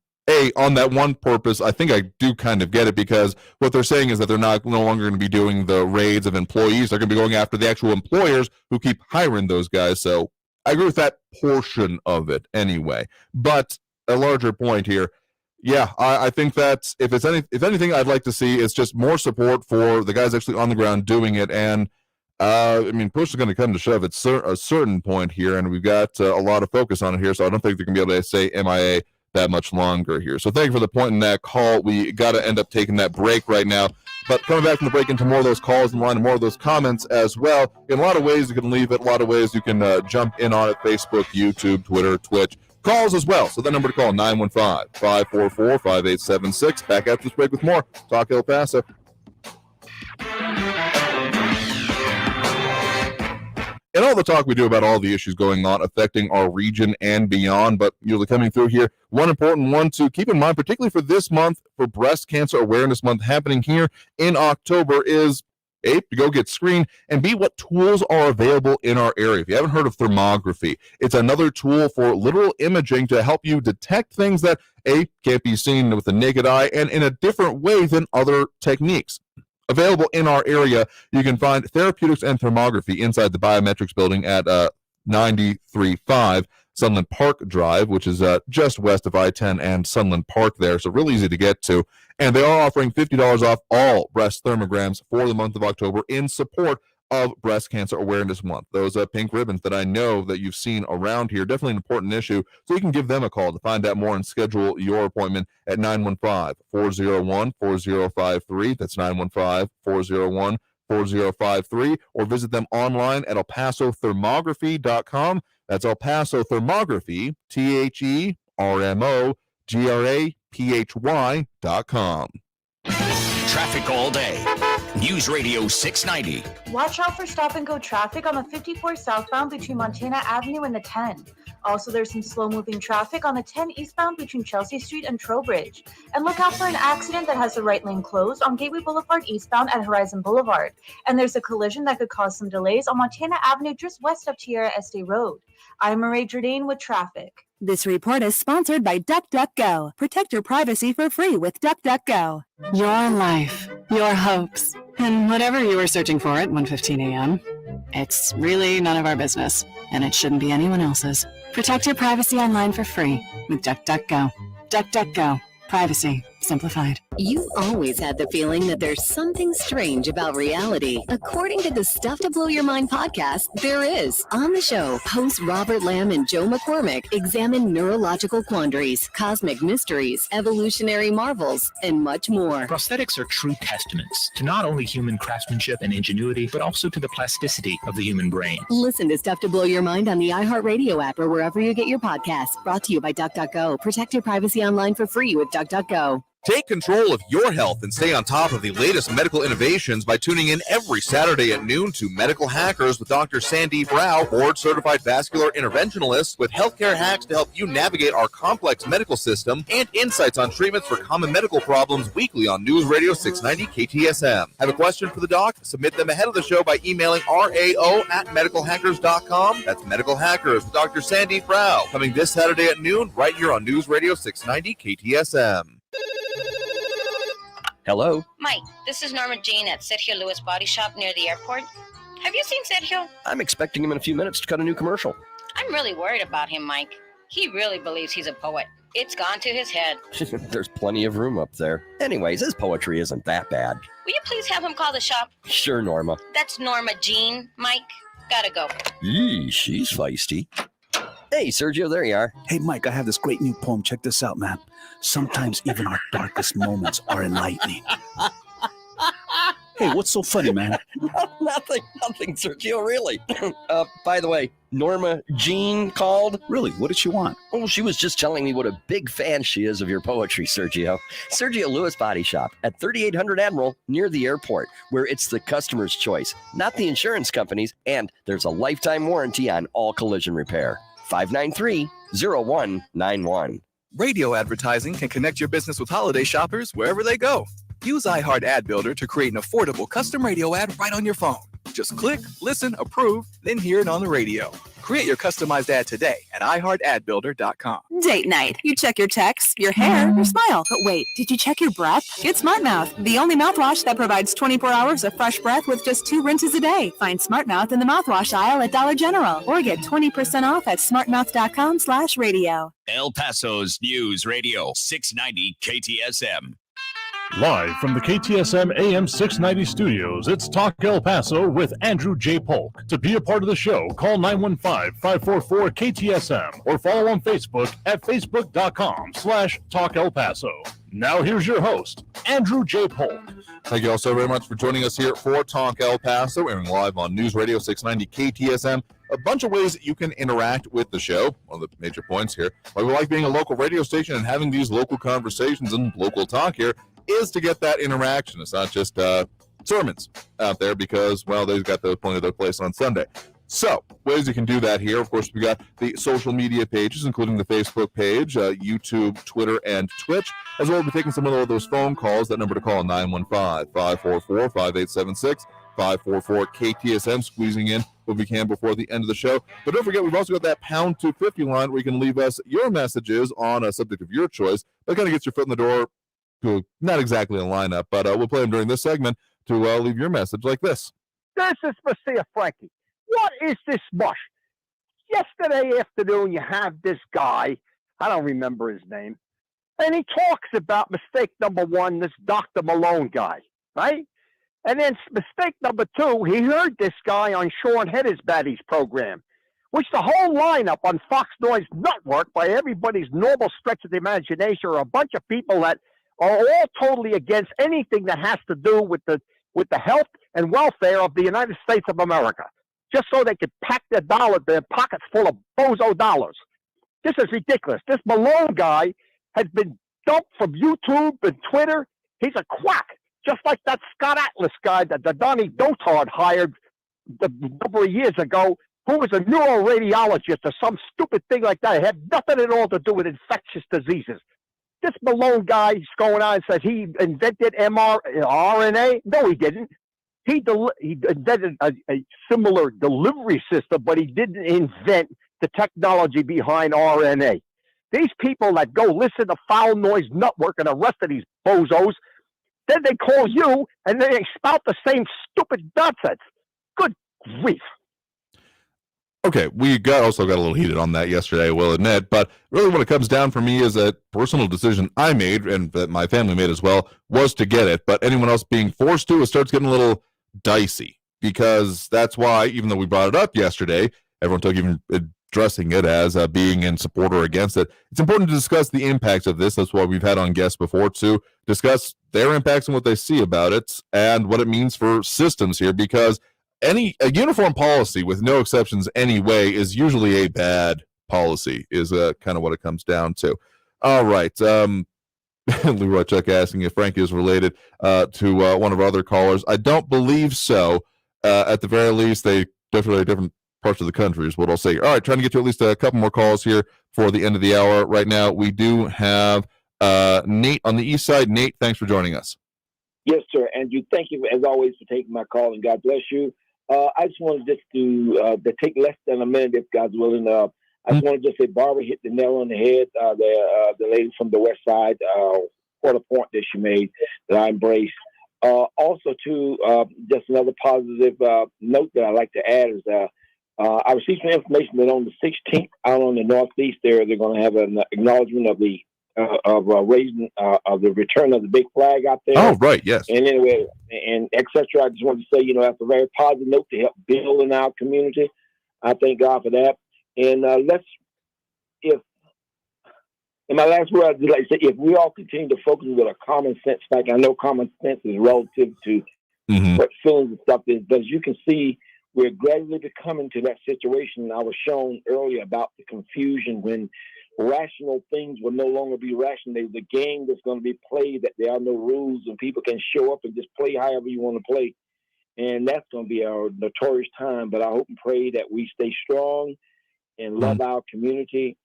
on that one purpose, I think I do kind of get it, because what they're saying is that they're no longer going to be doing the raids of employees. They're going to be going after the actual employers who keep hiring those guys. So I agree with that portion of it anyway. But a larger point here, yeah, I think that if anything, I'd like to see is just more support for the guys actually on the ground doing it. And I mean, push is going to come to shove at a certain point here, and we've got a lot of focus on it here. So I don't think they're going to be able to say MIA that much longer here. So thank you for the point in that call. We got to end up taking that break right now. But coming back from the break into more of those calls and line and more of those comments as well. In a lot of ways you can leave it. A lot of ways you can jump in on it. Facebook, YouTube, Twitter, Twitch. Calls as well. So that number to call, 915-544-5876. Back after this break with more Talk El Paso. And all the talk we do about all the issues going on affecting our region and beyond, but usually coming through here, one important one to keep in mind, particularly for this month, for Breast Cancer Awareness Month happening here in October, is A, to go get screened, and B, what tools are available in our area. If you haven't heard of thermography, it's another tool for literal imaging to help you detect things that A, can't be seen with the naked eye, and in a different way than other techniques. Available in our area, you can find therapeutics and thermography inside the biometrics building at 935 Sunland Park Drive, which is just west of I-10 and Sunland Park there, so really easy to get to. And they are offering $50 off all breast thermograms for the month of October in support of Breast Cancer Awareness Month. Those pink ribbons that I know that you've seen around here, definitely an important issue, so you can give them a call to find out more and schedule your appointment at 915-401-4053. That's 915-401-4053, or visit them online at elpasothermography.com. That's El Paso Thermography, THERMOGRAPHY.com. Traffic all day. News Radio 690. Watch out for stop-and-go traffic on the 54 southbound between Montana Avenue and the 10. Also, there's some slow-moving traffic on the 10 eastbound between Chelsea Street and Trowbridge. And look out for an accident that has the right lane closed on Gateway Boulevard eastbound at Horizon Boulevard. And there's a collision that could cause some delays on Montana Avenue just west of Tierra Este Road. I'm Marae Jordan with traffic. This report is sponsored by DuckDuckGo. Protect your privacy for free with DuckDuckGo. Your life, your hopes, and whatever you were searching for at 1:15 a.m. It's really none of our business, and it shouldn't be anyone else's. Protect your privacy online for free with DuckDuckGo. DuckDuckGo. Privacy simplified. You've always had the feeling that there's something strange about reality. According to the Stuff to Blow Your Mind podcast, there is. On the show, hosts Robert Lamb and Joe McCormick examine neurological quandaries, cosmic mysteries, evolutionary marvels, and much more. Prosthetics are true testaments to not only human craftsmanship and ingenuity, but also to the plasticity of the human brain. Listen to Stuff to Blow Your Mind on the iHeartRadio app or wherever you get your podcasts. Brought to you by DuckDuckGo. Protect your privacy online for free with DuckDuckGo. Take control of your health and stay on top of the latest medical innovations by tuning in every Saturday at noon to Medical Hackers with Dr. Sandeep Rao, board-certified vascular interventionalist, with healthcare hacks to help you navigate our complex medical system and insights on treatments for common medical problems weekly on News Radio 690 KTSM. Have a question for the doc? Submit them ahead of the show by emailing rao@medicalhackers.com. That's Medical Hackers with Dr. Sandeep Rao, coming this Saturday at noon right here on News Radio 690 KTSM. Hello? Mike, this is Norma Jean at Sergio Lewis Body Shop near the airport. Have you seen Sergio? I'm expecting him in a few minutes to cut a new commercial. I'm really worried about him, Mike. He really believes he's a poet. It's gone to his head. There's plenty of room up there. Anyways, his poetry isn't that bad. Will you please have him call the shop? Sure, Norma. That's Norma Jean, Mike. Gotta go. Eee, she's feisty. Hey, Sergio, there you are. Hey, Mike, I have this great new poem. Check this out, man. Sometimes even our darkest moments are enlightening. Hey, what's so funny, man? Nothing, Sergio, really. By the way, Norma Jean called. Really? What did she want? Oh, she was just telling me what a big fan she is of your poetry, Sergio. Sergio Lewis Body Shop at 3800 Admiral near the airport, where it's the customer's choice, not the insurance company's, and there's a lifetime warranty on all collision repair. 593-0191. Radio advertising can connect your business with holiday shoppers wherever they go. Use iHeart Ad Builder to create an affordable custom radio ad right on your phone. Just click, listen, approve, then hear it on the radio. Create your customized ad today at iHeartAdBuilder.com. Date night. You check your texts, your hair, your smile. But wait, did you check your breath? Get Smart Mouth, the only mouthwash that provides 24 hours of fresh breath with just 2 rinses a day. Find Smart Mouth in the mouthwash aisle at Dollar General or get 20% off at smartmouth.com/radio. El Paso's News Radio 690 KTSM. Live from the KTSM AM 690 studios, it's Talk El Paso with Andrew J. Polk. To be a part of the show, call 915-544-KTSM or follow on Facebook at facebook.com/Talk El Paso. Now here's your host, Andrew J. Polk. Thank you all so very much for joining us here for Talk El Paso, airing live on News Radio 690 KTSM. A bunch of ways that you can interact with the show. One of the major points here, why we like being a local radio station and having these local conversations and local talk here, is to get that interaction. It's not just sermons out there because, well, they've got plenty of their place on Sunday. So, ways you can do that here. Of course, we got the social media pages, including the Facebook page, YouTube, Twitter, and Twitch, as well as we're taking some of those phone calls. That number to call, 915-544-5876, 544-KTSM, squeezing in what we can before the end of the show. But don't forget, we've also got that pound 250 line where you can leave us your messages on a subject of your choice. That kind of gets your foot in the door to not exactly a lineup, but we'll play them during this segment to leave your message like this. This is Messiah Frankie. What is this mush? Yesterday afternoon, you have this guy, I don't remember his name, and he talks about mistake number one, this Dr. Malone guy, right? And then mistake number two, he heard this guy on Sean Hedisbatty's program, which the whole lineup on Fox Noise Network, by everybody's normal stretch of the imagination, are a bunch of people that are all totally against anything that has to do with the health and welfare of the United States of America, just so they could pack their pockets full of bozo dollars. This is ridiculous. This Malone guy has been dumped from YouTube and Twitter. He's a quack, just like that Scott Atlas guy that the Donnie Dotard hired a number of years ago, who was a neuroradiologist or some stupid thing like that. It had nothing at all to do with infectious diseases. This Malone guy is going on and says he invented mRNA. No, he didn't. He invented a similar delivery system, but he didn't invent the technology behind RNA. These people that go listen to Foul Noise Network and the rest of these bozos, then they call you and they spout the same stupid nonsense. Good grief. Okay, we also got a little heated on that yesterday, I will admit, but really what it comes down for me is a personal decision I made, and that my family made as well, was to get it, but anyone else being forced to, it starts getting a little dicey, because that's why, even though we brought it up yesterday, everyone took even addressing it as being in support or against it. It's important to discuss the impacts of this. That's why we've had on guests before to discuss their impacts and what they see about it, and what it means for systems here, because a uniform policy with no exceptions anyway is usually a bad policy, is kind of what it comes down to. All right. Leroy Chuck asking if Frankie is related to one of our other callers. I don't believe so. At the very least, they definitely different parts of the country is what I'll say. All right, trying to get to at least a couple more calls here for the end of the hour. Right now, we do have Nate on the east side. Nate, thanks for joining us. Yes, sir. Andrew, thank you, as always, for taking my call, and God bless you. I just wanted to take less than a minute, if God's willing. I just wanted to say Barbara hit the nail on the head. The lady from the west side, what a point that she made. that I embrace. Also, too, just another positive note that I'd like to add is I received some information that on the 16th, out on the Northeast, they're going to have an acknowledgement of the raising of the return of the big flag out there. Oh, right, yes. And anyway, and et cetera. I just wanted to say, that's a very positive note to help build in our community. I thank God for that. And in my last word, I'd like to say, if we all continue to focus with a common sense, like I know common sense is relative to what feelings and stuff is, but as you can see, we're gradually becoming to that situation I was shown earlier about the confusion when rational things will no longer be rational. There's a game that's going to be played that there are no rules and people can show up and just play however you want to play. And that's going to be our notorious time. But I hope and pray that we stay strong and love our community,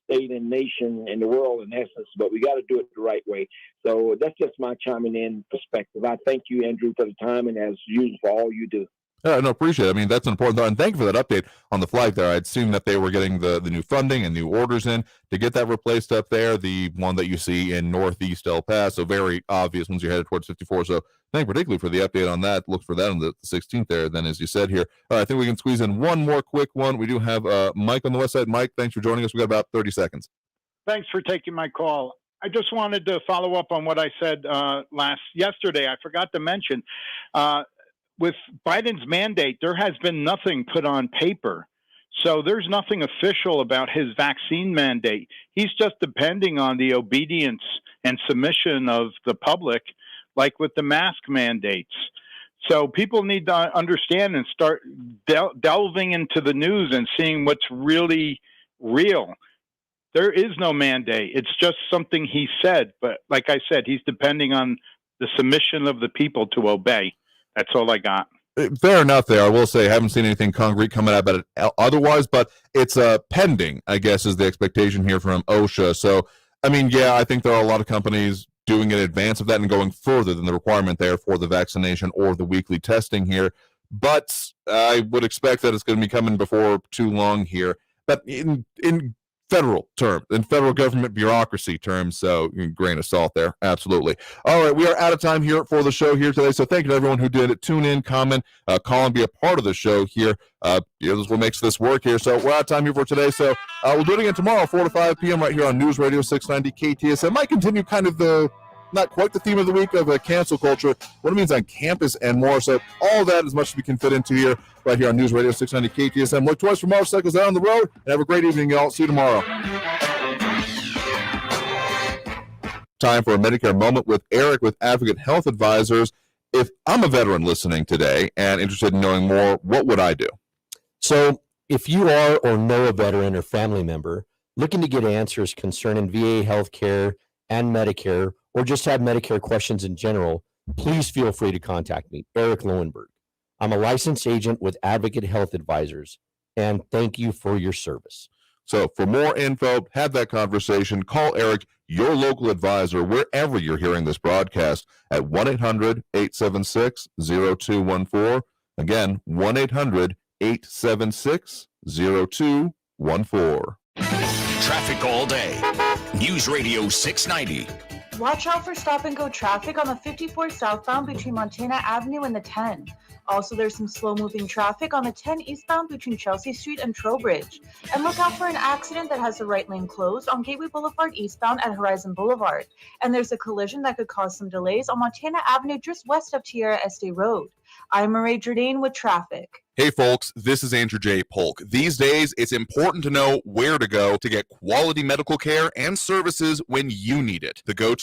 state and nation and the world in essence, but we got to do it the right way. So that's just my chiming in perspective. I thank you, Andrew, for the time and as usual for all you do. No, appreciate it. I mean, that's an important thought. And thank you for that update on the flag there. I'd assumed that they were getting the new funding and new orders in to get that replaced up there, the one that you see in Northeast El Paso. Very obvious once you're headed towards 54. So thank you particularly for the update on that. Look for that on the 16th there, then, as you said here. I think we can squeeze in one more quick one. We do have Mike on the west side. Mike, thanks for joining us. We got about 30 seconds. Thanks for taking my call. I just wanted to follow up on what I said yesterday. I forgot to mention, with Biden's mandate, there has been nothing put on paper. So there's nothing official about his vaccine mandate. He's just depending on the obedience and submission of the public, like with the mask mandates. So people need to understand and start delving into the news and seeing what's really real. There is no mandate. It's just something he said. But like I said, he's depending on the submission of the people to obey. That's all I got. Fair enough there. I will say I haven't seen anything concrete coming out about it otherwise, but it's pending, I guess, is the expectation here from OSHA. So, I mean, yeah, I think there are a lot of companies doing it in advance of that and going further than the requirement there for the vaccination or the weekly testing here. But I would expect that it's going to be coming before too long here. But in federal terms, in federal government bureaucracy terms, so grain of salt there, absolutely. All right, we are out of time here for the show here today, so thank you to everyone who did it. Tune in, comment, call, and be a part of the show here. This is what makes this work here, so we're out of time here for today, so we'll do it again tomorrow, 4 to 5 p.m. right here on News Radio 690 KTSM. Might continue kind of not quite the theme of the week of cancel culture, what it means on campus and more. So all that as much as we can fit into here, right here on News Radio 690 KTSM. Look twice for motorcycles out on the road, and have a great evening, y'all. See you tomorrow. Time for a Medicare Moment with Eric with Advocate Health Advisors. If I'm a veteran listening today and interested in knowing more, what would I do? So if you are or know a veteran or family member looking to get answers concerning VA healthcare and Medicare, or just have Medicare questions in general, please feel free to contact me, Eric Lowenberg. I'm a licensed agent with Advocate Health Advisors, and thank you for your service. So for more info, have that conversation, call Eric, your local advisor, wherever you're hearing this broadcast, at 1-800-876-0214. Again, 1-800-876-0214. Traffic all day. News Radio 690. Watch out for stop-and-go traffic on the 54 southbound between Montana Avenue and the 10. Also, there's some slow-moving traffic on the 10 eastbound between Chelsea Street and Trowbridge. And look out for an accident that has the right lane closed on Gateway Boulevard eastbound at Horizon Boulevard. And there's a collision that could cause some delays on Montana Avenue just west of Tierra Este Road. I'm Marae Jardine with traffic. Hey folks, this is Andrew J. Polk. These days, it's important to know where to go to get quality medical care and services when you need it. The go-to